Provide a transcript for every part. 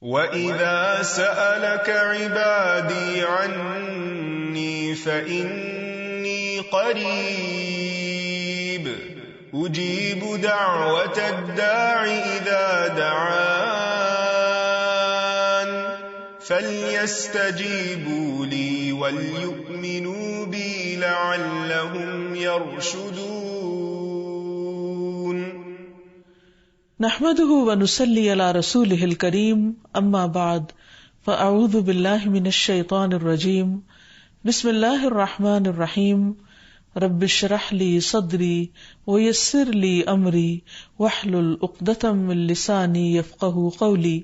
وَإِذَا سَأَلَكَ عِبَادِي عَنِّي فَإِنِّي قَرِيبٌ أُجِيبُ دَعْوَةَ الدَّاعِ إِذَا دَعَانِ فَلْيَسْتَجِيبُوا لِي وَلْيُؤْمِنُوا بِي لَعَلَّهُمْ يَرْشُدُونَ نحمده ونصلي على رسوله الكريم اما بعد فاعوذ بالله من الشيطان الرجيم بسم الله الرحمن الرحيم رب اشرح لي صدري ويسر لي امري واحلل عقدة من لساني يفقهوا قولي.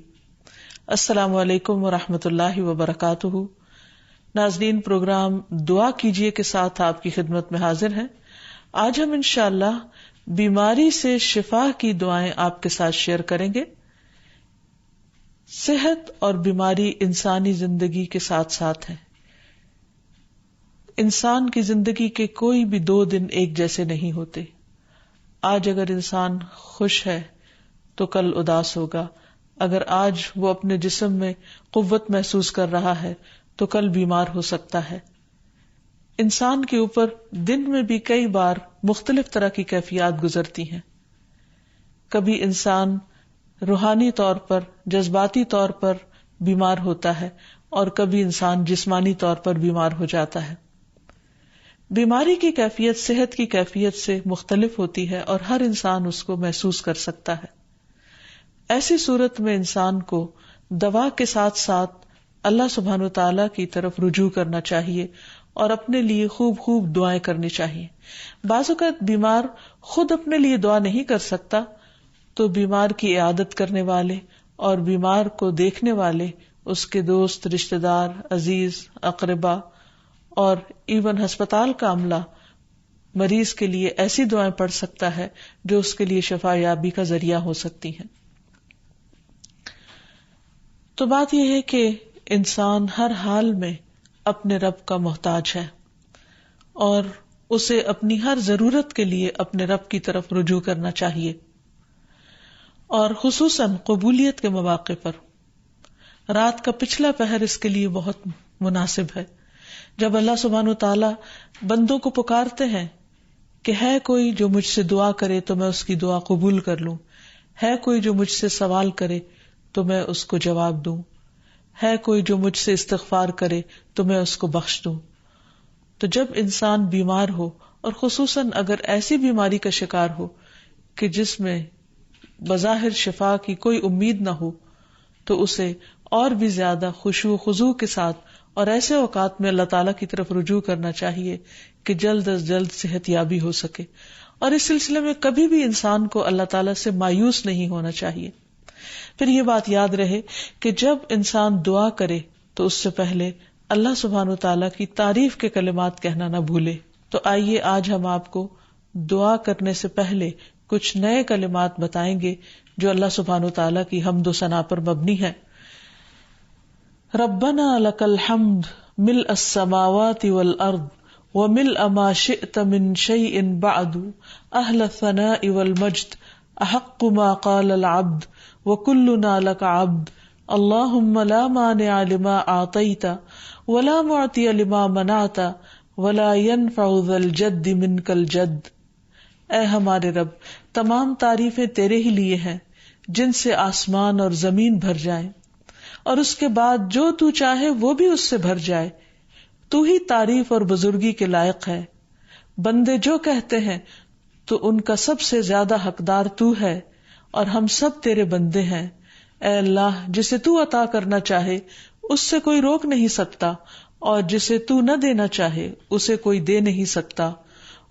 السلام علیکم ورحمۃ اللہ وبرکاتہ. ناظرین، پروگرام دعا کیجئے کے ساتھ آپ کی خدمت میں حاضر ہیں. آج ہم انشاءاللہ بیماری سے شفا کی دعائیں آپ کے ساتھ شیئر کریں گے. صحت اور بیماری انسانی زندگی کے ساتھ ساتھ ہیں. انسان کی زندگی کے کوئی بھی 2 دن ایک جیسے نہیں ہوتے. آج اگر انسان خوش ہے تو کل اداس ہوگا. اگر آج وہ اپنے جسم میں قوت محسوس کر رہا ہے تو کل بیمار ہو سکتا ہے. انسان کے اوپر دن میں بھی کئی بار مختلف طرح کی کیفیات گزرتی ہیں. کبھی انسان روحانی طور پر، جذباتی طور پر بیمار ہوتا ہے اور کبھی انسان جسمانی طور پر بیمار ہو جاتا ہے. بیماری کی کیفیت صحت کی کیفیت سے مختلف ہوتی ہے اور ہر انسان اس کو محسوس کر سکتا ہے. ایسی صورت میں انسان کو دوا کے ساتھ ساتھ اللہ سبحانہ وتعالی کی طرف رجوع کرنا چاہیے اور اپنے لیے خوب خوب دعائیں کرنی چاہیے. بعض اوقات بیمار خود اپنے لیے دعا نہیں کر سکتا تو بیمار کی عیادت کرنے والے اور بیمار کو دیکھنے والے، اس کے دوست، رشتہ دار، عزیز، اقربا اور ایون ہسپتال کا عملہ مریض کے لیے ایسی دعائیں پڑھ سکتا ہے جو اس کے لیے شفا یابی کا ذریعہ ہو سکتی ہیں. تو بات یہ ہے کہ انسان ہر حال میں اپنے رب کا محتاج ہے اور اسے اپنی ہر ضرورت کے لیے اپنے رب کی طرف رجوع کرنا چاہیے، اور خصوصاً قبولیت کے مواقع پر. رات کا پچھلا پہر اس کے لیے بہت مناسب ہے، جب اللہ سبحانہ وتعالی بندوں کو پکارتے ہیں کہ ہے کوئی جو مجھ سے دعا کرے تو میں اس کی دعا قبول کر لوں، ہے کوئی جو مجھ سے سوال کرے تو میں اس کو جواب دوں، ہے کوئی جو مجھ سے استغفار کرے تو میں اس کو بخش دوں. تو جب انسان بیمار ہو اور خصوصاً اگر ایسی بیماری کا شکار ہو کہ جس میں بظاہر شفا کی کوئی امید نہ ہو، تو اسے اور بھی زیادہ خشوع و خضوع کے ساتھ اور ایسے اوقات میں اللہ تعالیٰ کی طرف رجوع کرنا چاہیے کہ جلد از جلد صحت یابی ہو سکے. اور اس سلسلے میں کبھی بھی انسان کو اللہ تعالیٰ سے مایوس نہیں ہونا چاہیے. پھر یہ بات یاد رہے کہ جب انسان دعا کرے تو اس سے پہلے اللہ سبحانہ وتعالیٰ کی تعریف کے کلمات کہنا نہ بھولے. تو آئیے آج ہم آپ کو دعا کرنے سے پہلے کچھ نئے کلمات بتائیں گے جو اللہ سبحانہ وتعالیٰ کی حمد و ثنا پر مبنی ہے. ربنا لک الحمد ملء السماوات والارض وملء ما شئت من شیء بعد اہل الثناء والمجد احق ما قال العبد وكلنا لك عبد اللهم لا مانع لما اعطيت ولا معطي لما منعت ولا ينفع ذا الجد منك الجد. اے ہمارے رب، تمام تعریفیں تیرے ہی لیے ہیں جن سے آسمان اور زمین بھر جائیں، اور اس کے بعد جو تو چاہے وہ بھی اس سے بھر جائے. تو ہی تعریف اور بزرگی کے لائق ہے. بندے جو کہتے ہیں تو ان کا سب سے زیادہ حقدار تو ہے، اور ہم سب تیرے بندے ہیں. اے اللہ، جسے تو عطا کرنا چاہے اس سے کوئی روک نہیں سکتا، اور جسے تو نہ دینا چاہے اسے کوئی دے نہیں سکتا،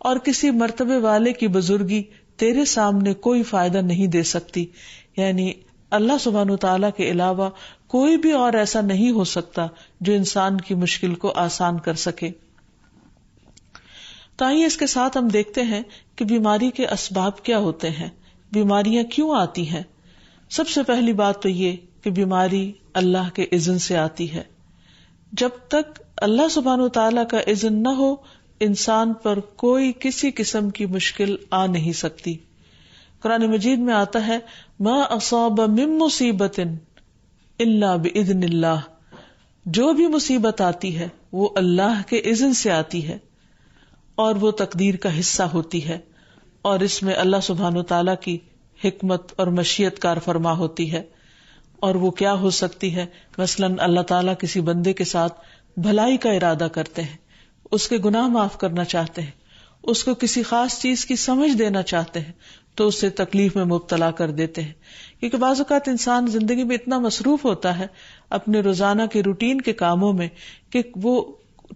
اور کسی مرتبے والے کی بزرگی تیرے سامنے کوئی فائدہ نہیں دے سکتی. یعنی اللہ سبحانہ وتعالیٰ کے علاوہ کوئی بھی اور ایسا نہیں ہو سکتا جو انسان کی مشکل کو آسان کر سکے. تو آئیے اس کے ساتھ ہم دیکھتے ہیں کہ بیماری کے اسباب کیا ہوتے ہیں، بیماریاں کیوں آتی ہیں. سب سے پہلی بات تو یہ کہ بیماری اللہ کے اذن سے آتی ہے. جب تک اللہ سبحانہ وتعالیٰ کا اذن نہ ہو انسان پر کوئی کسی قسم کی مشکل آ نہیں سکتی. قرآن مجید میں آتا ہے ما اصاب من مصیبت الا باذن اللہ، جو بھی مصیبت آتی ہے وہ اللہ کے اذن سے آتی ہے اور وہ تقدیر کا حصہ ہوتی ہے، اور اس میں اللہ سبحانہ و تعالیٰ کی حکمت اور مشیت کار فرما ہوتی ہے۔ اور وہ کیا ہو سکتی ہے؟ مثلاً اللہ تعالیٰ کسی بندے کے ساتھ بھلائی کا ارادہ کرتے ہیں، اس کے گناہ معاف کرنا چاہتے ہیں، اس کو کسی خاص چیز کی سمجھ دینا چاہتے ہیں، تو اسے تکلیف میں مبتلا کر دیتے ہیں، کیونکہ بعض اوقات انسان زندگی میں اتنا مصروف ہوتا ہے اپنے روزانہ کے روٹین کے کاموں میں کہ وہ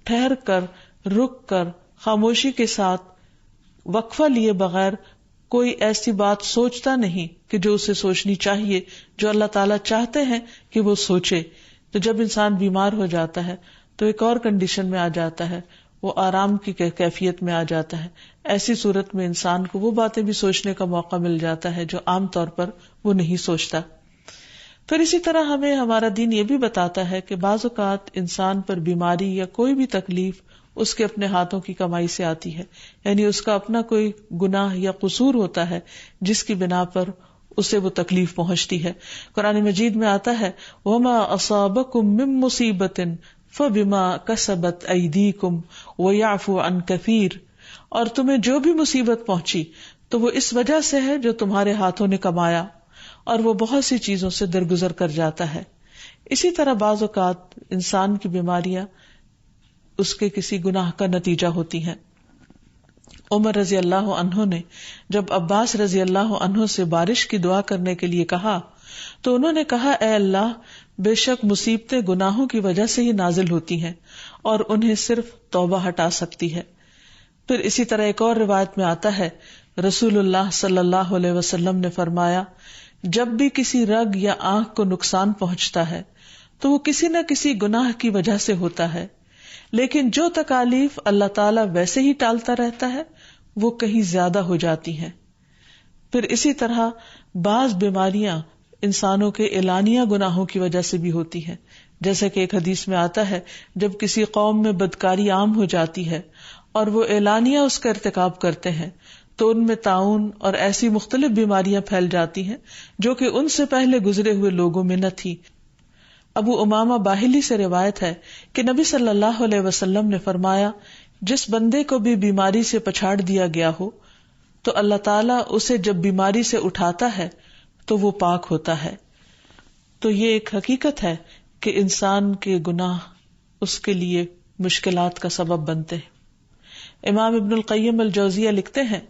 ٹھہر کر، رک کر، خاموشی کے ساتھ وقفہ لیے بغیر کوئی ایسی بات سوچتا نہیں کہ جو اسے سوچنی چاہیے، جو اللہ تعالیٰ چاہتے ہیں کہ وہ سوچے۔ تو جب انسان بیمار ہو جاتا ہے تو ایک اور کنڈیشن میں آ جاتا ہے، وہ آرام کی کیفیت میں آ جاتا ہے۔ ایسی صورت میں انسان کو وہ باتیں بھی سوچنے کا موقع مل جاتا ہے جو عام طور پر وہ نہیں سوچتا۔ پھر اسی طرح ہمیں ہمارا دین یہ بھی بتاتا ہے کہ بعض اوقات انسان پر بیماری یا کوئی بھی تکلیف اس کے اپنے ہاتھوں کی کمائی سے آتی ہے، یعنی اس کا اپنا کوئی گناہ یا قصور ہوتا ہے جس کی بنا پر اسے وہ تکلیف پہنچتی ہے۔ قرآن مجید میں آتا ہے وَمَا أَصَابَكُم مِّن مُّصِيبَةٍ فَبِمَا كَسَبَتْ أَيْدِيكُمْ وَيَعْفُو عَن كَثِيرٍ، اور تمہیں جو بھی مصیبت پہنچی تو وہ اس وجہ سے ہے جو تمہارے ہاتھوں نے کمایا، اور وہ بہت سی چیزوں سے درگزر کر جاتا ہے۔ اسی طرح بعض اوقات انسان کی بیماریاں اس کے کسی گناہ کا نتیجہ ہوتی ہیں۔ عمر رضی اللہ عنہ نے جب عباس رضی اللہ عنہ سے بارش کی دعا کرنے کے لیے کہا تو انہوں نے کہا اے اللہ، بے شک مصیبتیں گناہوں کی وجہ سے ہی نازل ہوتی ہیں اور انہیں صرف توبہ ہٹا سکتی ہے۔ پھر اسی طرح ایک اور روایت میں آتا ہے رسول اللہ صلی اللہ علیہ وسلم نے فرمایا جب بھی کسی رگ یا آنکھ کو نقصان پہنچتا ہے تو وہ کسی نہ کسی گناہ کی وجہ سے ہوتا ہے، لیکن جو تکالیف اللہ تعالیٰ ویسے ہی ٹالتا رہتا ہے وہ کہیں زیادہ ہو جاتی ہیں۔ پھر اسی طرح بعض بیماریاں انسانوں کے اعلانیہ گناہوں کی وجہ سے بھی ہوتی ہیں، جیسے کہ ایک حدیث میں آتا ہے جب کسی قوم میں بدکاری عام ہو جاتی ہے اور وہ اعلانیہ اس کا ارتکاب کرتے ہیں تو ان میں طاعون اور ایسی مختلف بیماریاں پھیل جاتی ہیں جو کہ ان سے پہلے گزرے ہوئے لوگوں میں نہ تھی۔ ابو امامہ باہلی سے روایت ہے کہ نبی صلی اللہ علیہ وسلم نے فرمایا جس بندے کو بھی بیماری سے پچھاڑ دیا گیا ہو تو اللہ تعالیٰ اسے جب بیماری سے اٹھاتا ہے تو وہ پاک ہوتا ہے۔ تو یہ ایک حقیقت ہے کہ انسان کے گناہ اس کے لیے مشکلات کا سبب بنتے ہیں۔ امام ابن القیم الجوزیہ لکھتے ہیں،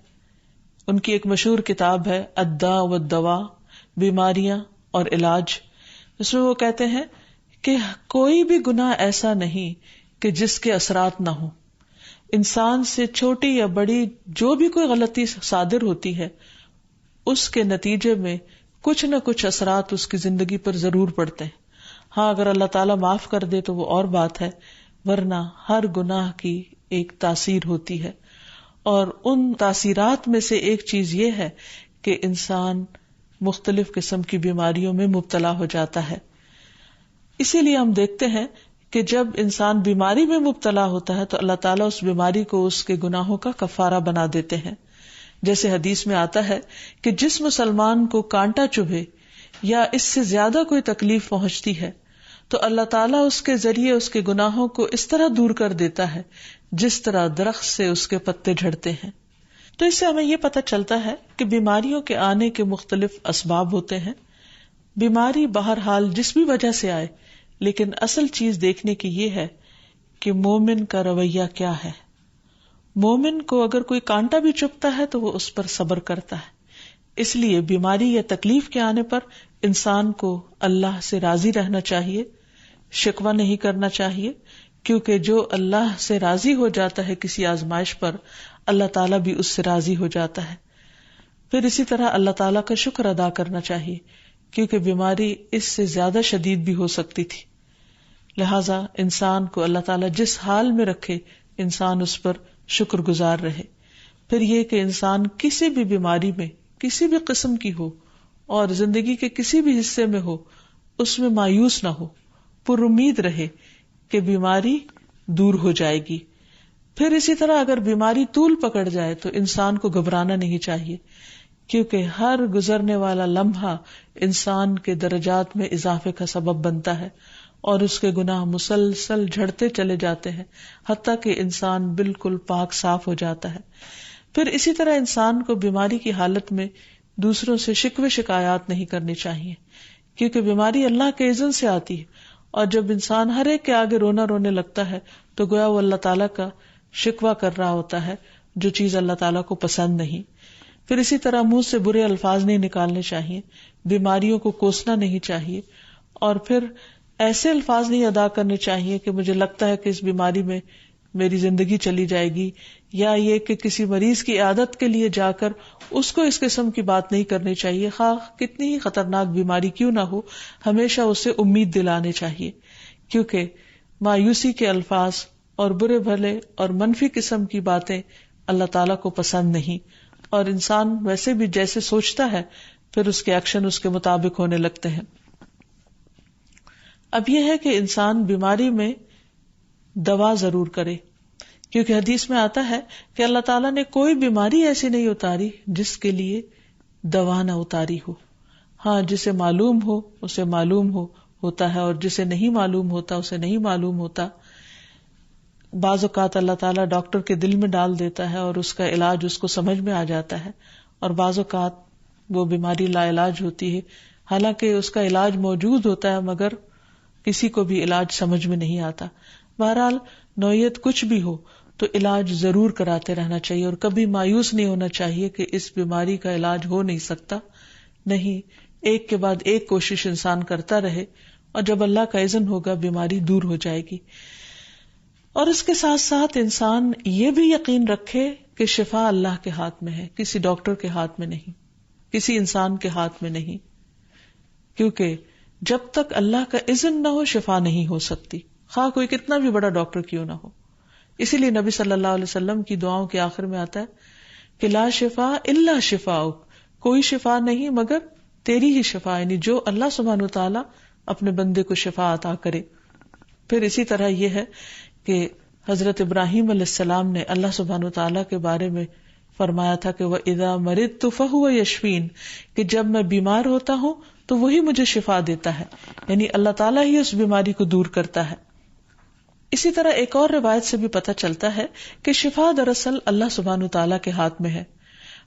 ان کی ایک مشہور کتاب ہے الداء والدواء، بیماریاں اور علاج، اس میں وہ کہتے ہیں کہ کوئی بھی گناہ ایسا نہیں کہ جس کے اثرات نہ ہوں۔ انسان سے چھوٹی یا بڑی جو بھی کوئی غلطی صادر ہوتی ہے اس کے نتیجے میں کچھ نہ کچھ اثرات اس کی زندگی پر ضرور پڑتے ہیں۔ ہاں اگر اللہ تعالیٰ معاف کر دے تو وہ اور بات ہے، ورنہ ہر گناہ کی ایک تاثیر ہوتی ہے، اور ان تاثیرات میں سے ایک چیز یہ ہے کہ انسان مختلف قسم کی بیماریوں میں مبتلا ہو جاتا ہے۔ اسی لیے ہم دیکھتے ہیں کہ جب انسان بیماری میں مبتلا ہوتا ہے تو اللہ تعالیٰ اس بیماری کو اس کے گناہوں کا کفارہ بنا دیتے ہیں۔ جیسے حدیث میں آتا ہے کہ جس مسلمان کو کانٹا چبھے یا اس سے زیادہ کوئی تکلیف پہنچتی ہے تو اللہ تعالیٰ اس کے ذریعے اس کے گناہوں کو اس طرح دور کر دیتا ہے جس طرح درخت سے اس کے پتے جھڑتے ہیں۔ تو اس سے ہمیں یہ پتہ چلتا ہے کہ بیماریوں کے آنے کے مختلف اسباب ہوتے ہیں۔ بیماری بہرحال جس بھی وجہ سے آئے، لیکن اصل چیز دیکھنے کی یہ ہے کہ مومن کا رویہ کیا ہے۔ مومن کو اگر کوئی کانٹا بھی چبھتا ہے تو وہ اس پر صبر کرتا ہے۔ اس لیے بیماری یا تکلیف کے آنے پر انسان کو اللہ سے راضی رہنا چاہیے، شکوہ نہیں کرنا چاہیے، کیونکہ جو اللہ سے راضی ہو جاتا ہے کسی آزمائش پر، اللہ تعالیٰ بھی اس سے راضی ہو جاتا ہے۔ پھر اسی طرح اللہ تعالیٰ کا شکر ادا کرنا چاہیے، کیونکہ بیماری اس سے زیادہ شدید بھی ہو سکتی تھی۔ لہذا انسان کو اللہ تعالیٰ جس حال میں رکھے انسان اس پر شکر گزار رہے۔ پھر یہ کہ انسان کسی بھی بیماری میں کسی بھی قسم کی ہو اور زندگی کے کسی بھی حصے میں ہو، اس میں مایوس نہ ہو، پر امید رہے کہ بیماری دور ہو جائے گی۔ پھر اسی طرح اگر بیماری طول پکڑ جائے تو انسان کو گھبرانا نہیں چاہیے، کیونکہ ہر گزرنے والا لمحہ انسان کے درجات میں اضافے کا سبب بنتا ہے اور اس کے گناہ مسلسل جھڑتے چلے جاتے ہیں حتیٰ کہ انسان بالکل پاک صاف ہو جاتا ہے. پھر اسی طرح انسان کو بیماری کی حالت میں دوسروں سے شکوے شکایات نہیں کرنی چاہیے، کیونکہ بیماری اللہ کے اذن سے آتی ہے، اور جب انسان ہر ایک کے آگے رونے لگتا ہے تو گویا وہ اللہ تعالیٰ کا شکوہ کر رہا ہوتا ہے، جو چیز اللہ تعالیٰ کو پسند نہیں. پھر اسی طرح منہ سے برے الفاظ نہیں نکالنے چاہیے، بیماریوں کو کوسنا نہیں چاہیے، اور پھر ایسے الفاظ نہیں ادا کرنے چاہیے کہ مجھے لگتا ہے کہ اس بیماری میں میری زندگی چلی جائے گی، یا یہ کہ کسی مریض کی عیادت کے لیے جا کر اس کو اس قسم کی بات نہیں کرنی چاہیے، خواہ کتنی ہی خطرناک بیماری کیوں نہ ہو. ہمیشہ اسے امید دلانے چاہیے، کیونکہ مایوسی کے الفاظ اور برے بھلے اور منفی قسم کی باتیں اللہ تعالیٰ کو پسند نہیں، اور انسان ویسے بھی جیسے سوچتا ہے پھر اس کے ایکشن اس کے مطابق ہونے لگتے ہیں. اب یہ ہے کہ انسان بیماری میں دوا ضرور کرے، کیونکہ حدیث میں آتا ہے کہ اللہ تعالیٰ نے کوئی بیماری ایسی نہیں اتاری جس کے لیے دوا نہ اتاری ہو. ہاں، جسے معلوم ہو اسے معلوم ہوتا ہے، اور جسے نہیں معلوم ہوتا اسے نہیں معلوم ہوتا. بعض اوقات اللہ تعالیٰ ڈاکٹر کے دل میں ڈال دیتا ہے اور اس کا علاج اس کو سمجھ میں آ جاتا ہے، اور بعض اوقات وہ بیماری لا علاج ہوتی ہے، حالانکہ اس کا علاج موجود ہوتا ہے مگر کسی کو بھی علاج سمجھ میں نہیں آتا. بہرحال نوعیت کچھ بھی ہو تو علاج ضرور کراتے رہنا چاہیے، اور کبھی مایوس نہیں ہونا چاہیے کہ اس بیماری کا علاج ہو نہیں سکتا. نہیں، ایک کے بعد ایک کوشش انسان کرتا رہے، اور جب اللہ کا اذن ہوگا بیماری دور ہو جائے گی. اور اس کے ساتھ ساتھ انسان یہ بھی یقین رکھے کہ شفا اللہ کے ہاتھ میں ہے، کسی ڈاکٹر کے ہاتھ میں نہیں، کسی انسان کے ہاتھ میں نہیں، کیونکہ جب تک اللہ کا اذن نہ ہو شفا نہیں ہو سکتی، خواہ کوئی کتنا بھی بڑا ڈاکٹر کیوں نہ ہو. اسی لیے نبی صلی اللہ علیہ وسلم کی دعاؤں کے آخر میں آتا ہے کہ لا شفا الا شفاؤک، کوئی شفا نہیں مگر تیری ہی شفا، یعنی جو اللہ سبحانہ وتعالی اپنے بندے کو شفا عطا کرے. پھر اسی طرح یہ ہے کہ حضرت ابراہیم علیہ السلام نے اللہ سبحانہ وتعالی کے بارے میں فرمایا تھا کہ وَإِذَا مَرِضْتُ فَهُوَ يَشْفِينِ، کہ جب میں بیمار ہوتا ہوں تو وہی مجھے شفا دیتا ہے، یعنی اللہ تعالیٰ ہی اس بیماری کو دور کرتا ہے. اسی طرح ایک اور روایت سے بھی پتہ چلتا ہے کہ شفا دراصل اللہ سبحانہ وتعالی کے ہاتھ میں ہے.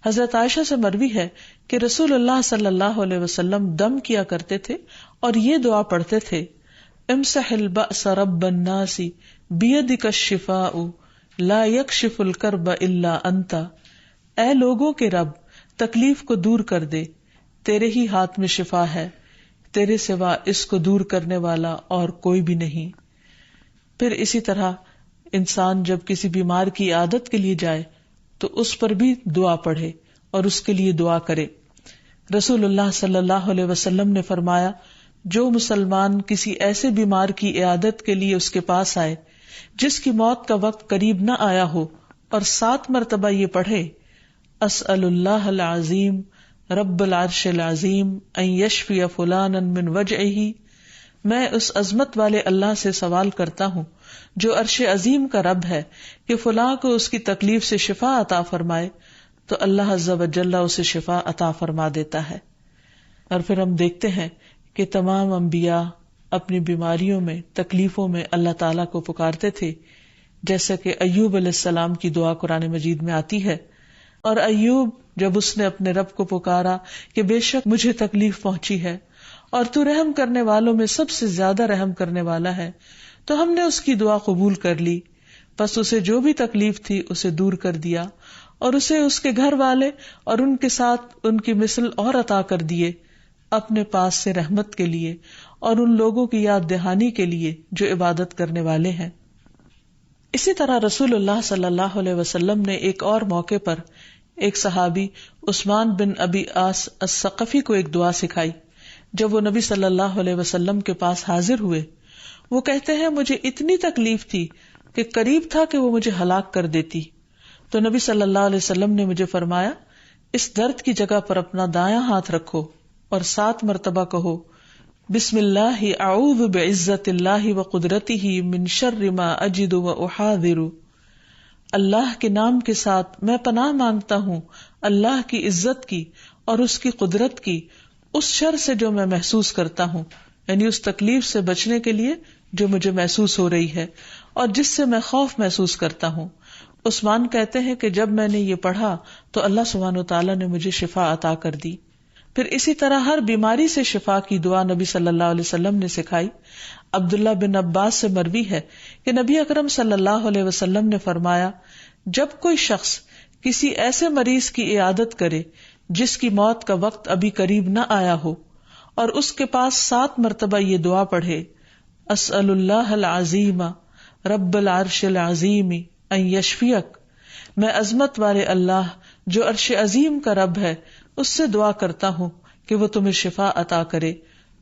حضرت عائشہ سے مروی ہے کہ رسول اللہ صلی اللہ علیہ وسلم دم کیا کرتے تھے اور یہ دعا پڑھتے تھے، امسح البأس رب الناس بیدک الشفاء لا یکشف الکرب الا انت، اے لوگوں کے رب تکلیف کو دور کر دے، تیرے ہی ہاتھ میں شفا ہے، تیرے سوا اس کو دور کرنے والا اور کوئی بھی نہیں. پھر اسی طرح انسان جب کسی بیمار کی عادت کے لیے جائے تو اس پر بھی دعا پڑھے اور اس کے لیے دعا کرے. رسول اللہ صلی اللہ علیہ وسلم نے فرمایا، جو مسلمان کسی ایسے بیمار کی عیادت کے لیے اس کے پاس آئے جس کی موت کا وقت قریب نہ آیا ہو اور 7 مرتبہ یہ پڑھے، اسأل اللہ العظیم رب العرش العظیم ان یشفی فلانا من وجعہ، میں اس عظمت والے اللہ سے سوال کرتا ہوں جو عرش عظیم کا رب ہے کہ فلاں کو اس کی تکلیف سے شفا عطا فرمائے، تو اللہ عز و جل اسے شفا عطا فرما دیتا ہے. اور پھر ہم دیکھتے ہیں کہ تمام انبیاء اپنی بیماریوں میں تکلیفوں میں اللہ تعالیٰ کو پکارتے تھے، جیسا کہ ایوب علیہ السلام کی دعا قرآن مجید میں آتی ہے. اور ایوب جب اس نے اپنے رب کو پکارا کہ بے شک مجھے تکلیف پہنچی ہے اور تو رحم کرنے والوں میں سب سے زیادہ رحم کرنے والا ہے، تو ہم نے اس کی دعا قبول کر لی، پس اسے جو بھی تکلیف تھی اسے دور کر دیا اور اسے اس کے گھر والے اور ان کے ساتھ ان کی مثل اور عطا کر دیے اپنے پاس سے رحمت کے لیے اور ان لوگوں کی یاد دہانی کے لیے جو عبادت کرنے والے ہیں. اسی طرح رسول اللہ صلی اللہ علیہ وسلم نے ایک اور موقع پر ایک صحابی عثمان بن ابی عاص الثقفی کو ایک دعا سکھائی. جب وہ نبی صلی اللہ علیہ وسلم کے پاس حاضر ہوئے، وہ کہتے ہیں مجھے اتنی تکلیف تھی کہ قریب تھا کہ وہ مجھے ہلاک کر دیتی. تو نبی صلی اللہ علیہ وسلم نے مجھے فرمایا، اس درد کی جگہ پر اپنا دایاں ہاتھ رکھو اور 7 مرتبہ کہو، بسم اللہ اعوذ بعزت اللہ وقدرتہ من شر ما اجد واحاذر، اللہ کے نام کے ساتھ میں پناہ مانگتا ہوں اللہ کی عزت کی اور اس کی قدرت کی اس شر سے جو میں محسوس کرتا ہوں، یعنی اس تکلیف سے بچنے کے لیے جو مجھے محسوس ہو رہی ہے اور جس سے میں خوف محسوس کرتا ہوں. عثمان کہتے ہیں کہ جب میں نے یہ پڑھا تو اللہ سبحانہ وتعالی نے مجھے شفا عطا کر دی. پھر اسی طرح ہر بیماری سے شفا کی دعا نبی صلی اللہ علیہ وسلم نے سکھائی. عبداللہ بن عباس سے مروی ہے کہ نبی اکرم صلی اللہ علیہ وسلم نے فرمایا، جب کوئی شخص کسی ایسے مریض کی عیادت کرے جس کی موت کا وقت ابھی قریب نہ آیا ہو اور اس کے پاس 7 مرتبہ یہ دعا پڑھے، اسأل اللہ العظیم رب العرش العظیم ان یشفیک، میں عظمت والے اللہ جو عرش عظیم کا رب ہے اس سے دعا کرتا ہوں کہ وہ تمہیں شفا عطا کرے،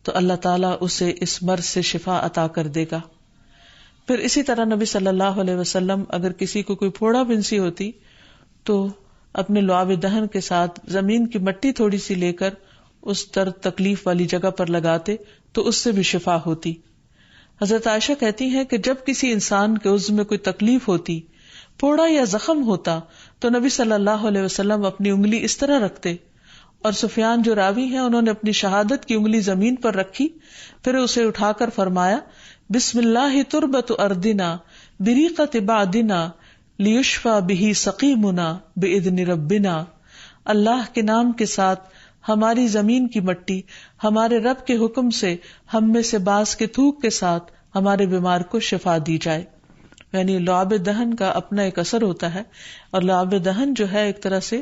تو اللہ تعالیٰ اسے اس مرض سے شفا عطا کر دے گا. پھر اسی طرح نبی صلی اللہ علیہ وسلم اگر کسی کو کوئی پھوڑا بنسی ہوتی تو اپنے لعاب دہن کے ساتھ زمین کی مٹی تھوڑی سی لے کر اس درد تکلیف والی جگہ پر لگاتے تو اس سے بھی شفا ہوتی. حضرت عائشہ کہتی ہیں کہ جب کسی انسان کے عضو میں کوئی تکلیف ہوتی، پھوڑا یا زخم ہوتا، تو نبی صلی اللہ علیہ وسلم اپنی انگلی اس طرح رکھتے، اور سفیان جو راوی ہیں انہوں نے اپنی شہادت کی انگلی زمین پر رکھی، پھر اسے اٹھا کر فرمایا، بسم اللہ تربت اردنا بریقت بعدنا لیشفى به سقیمنا باذن ربنا، اللہ کے نام کے ساتھ ہماری زمین کی مٹی ہمارے رب کے حکم سے ہم میں سے بعض کے تھوک کے ساتھ ہمارے بیمار کو شفا دی جائے. یعنی لعاب دہن کا اپنا ایک اثر ہوتا ہے، اور لعاب دہن جو ہے ایک طرح سے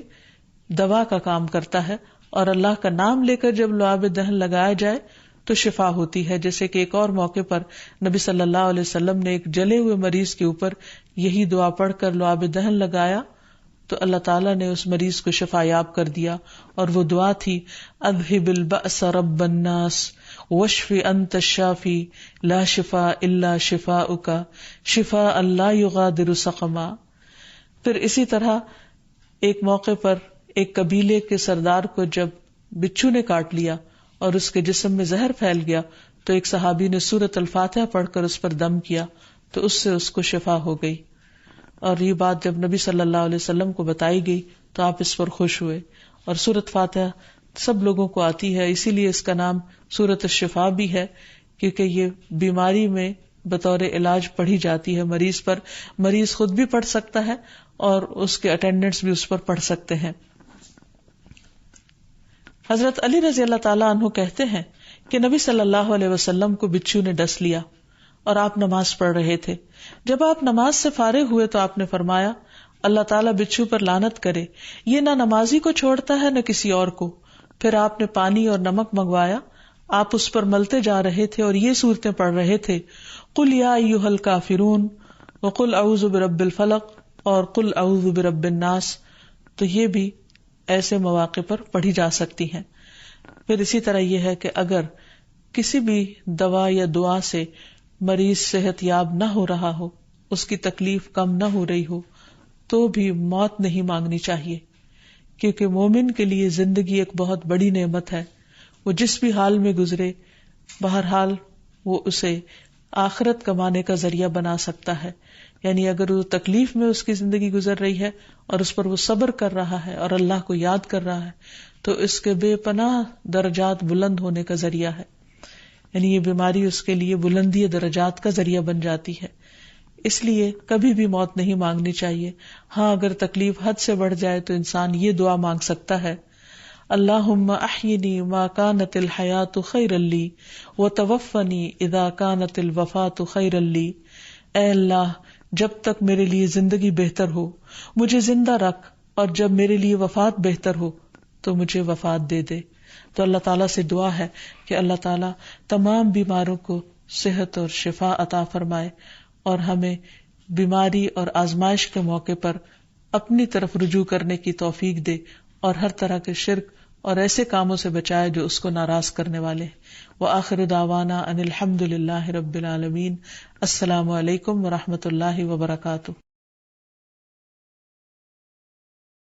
دوا کا کام کرتا ہے، اور اللہ کا نام لے کر جب لعاب دہن لگایا جائے تو شفا ہوتی ہے. جیسے کہ ایک اور موقع پر نبی صلی اللہ علیہ وسلم نے ایک جلے ہوئے مریض کے اوپر یہی دعا پڑھ کر لعاب دہن لگایا تو اللہ تعالیٰ نے اس مریض کو شفا یاب کر دیا، اور وہ دعا تھی، اذہب البأس رب الناس واشف انت الشافی لا شفاء الا شفاؤک شفاء لا یغادر سقما. پھر اسی طرح ایک موقع پر ایک قبیلے کے سردار کو جب بچھو نے کاٹ لیا اور اس کے جسم میں زہر پھیل گیا تو ایک صحابی نے سورۃ الفاتحہ پڑھ کر اس پر دم کیا تو اس سے اس کو شفا ہو گئی. اور یہ بات جب نبی صلی اللہ علیہ وسلم کو بتائی گئی تو آپ اس پر خوش ہوئے. اور سورۃ فاتحہ سب لوگوں کو آتی ہے، اسی لیے اس کا نام سورۃ الشفا بھی ہے، کیونکہ یہ بیماری میں بطور علاج پڑھی جاتی ہے مریض پر. مریض خود بھی پڑھ سکتا ہے اور اس کے اٹینڈنٹس بھی اس پر پڑھ سکتے ہیں. حضرت علی رضی اللہ تعالیٰ عنہ کہتے ہیں کہ نبی صلی اللہ علیہ وسلم کو بچھو نے ڈس لیا اور آپ نماز پڑھ رہے تھے. جب آپ نماز سے فارغ ہوئے تو آپ نے فرمایا، اللہ تعالیٰ بچھو پر لعنت کرے، یہ نہ نمازی کو چھوڑتا ہے نہ کسی اور کو. پھر آپ نے پانی اور نمک منگوایا، آپ اس پر ملتے جا رہے تھے اور یہ صورتیں پڑھ رہے تھے، قل یا ایھا الکافرون وقل اعوذ برب الفلق اور قل اعوذ برب الناس. تو یہ بھی ایسے مواقع پر پڑھی جا سکتی ہیں. پھر اسی طرح یہ ہے کہ اگر کسی بھی دوا یا دعا سے مریض صحت یاب نہ ہو رہا ہو، اس کی تکلیف کم نہ ہو رہی ہو، تو بھی موت نہیں مانگنی چاہیے، کیونکہ مومن کے لیے زندگی ایک بہت بڑی نعمت ہے. وہ جس بھی حال میں گزرے، بہرحال وہ اسے آخرت کمانے کا ذریعہ بنا سکتا ہے. یعنی اگر وہ تکلیف میں اس کی زندگی گزر رہی ہے اور اس پر وہ صبر کر رہا ہے اور اللہ کو یاد کر رہا ہے تو اس کے بے پناہ درجات بلند ہونے کا ذریعہ ہے. یعنی یہ بیماری اس کے لیے بلندی درجات کا ذریعہ بن جاتی ہے. اس لیے کبھی بھی موت نہیں مانگنی چاہیے. ہاں اگر تکلیف حد سے بڑھ جائے تو انسان یہ دعا مانگ سکتا ہے، اللہم احینی ما کانت الحیات خیرا لی وتوفنی اذا کانت الوفات خیرا لی. اے اللہ، جب تک میرے لیے زندگی بہتر ہو مجھے زندہ رکھ، اور جب میرے لیے وفات بہتر ہو تو مجھے وفات دے دے. تو اللہ تعالیٰ سے دعا ہے کہ اللہ تعالیٰ تمام بیماروں کو صحت اور شفا عطا فرمائے، اور ہمیں بیماری اور آزمائش کے موقع پر اپنی طرف رجوع کرنے کی توفیق دے، اور ہر طرح کے شرک اور ایسے کاموں سے بچائے جو اس کو ناراض کرنے والے ہیں. وآخر دعوانا ان الحمد للہ رب العالمین. السلام علیکم ورحمۃ اللہ وبرکاتہ.